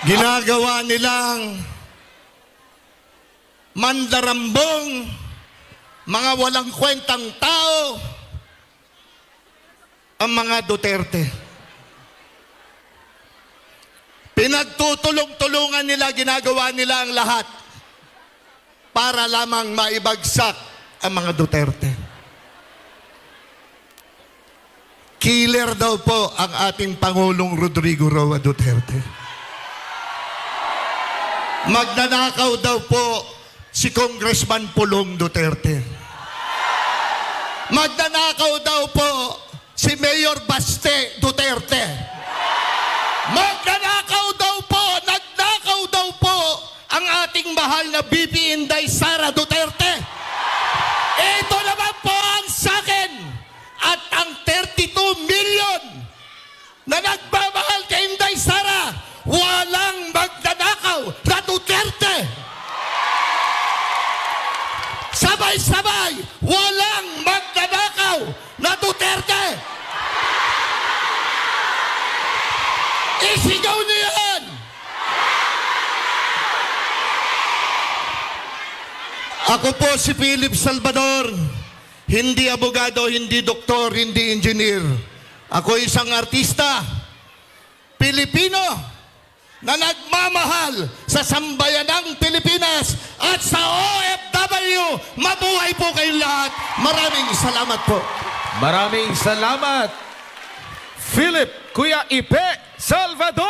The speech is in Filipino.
Ginagawa nilang mandarambong, mga walang kwentang tao, ang mga Duterte. Pinagtutulong-tulungan nila, ginagawa nila ang lahat para lamang maibagsak ang mga Duterte. Killer daw po ang ating Pangulong Rodrigo Roa Duterte. Magnanakaw daw po si Congressman Pulong Duterte. Magnanakaw daw po si Mayor Baste Duterte. Magnanakaw daw po, nagnakaw daw po ang ating mahal na BP Inday Sara Duterte. Ito naman po ang sakin at ang 32 million na nagmamahal kay Inday Sara, walang magnanakaw na Duterte. Sabay-sabay, walang magnanakaw na Duterte. Isigaw niyo yan! Ako po si Philip Salvador, hindi abogado, hindi doktor, hindi engineer. Ako isang artista, Pilipino, na nagmamahal sa sambayanang Pilipinas at sa OFW. Mabuhay po kayong lahat. Maraming salamat po. Maraming salamat, Philip Kuya Ipe Salvador!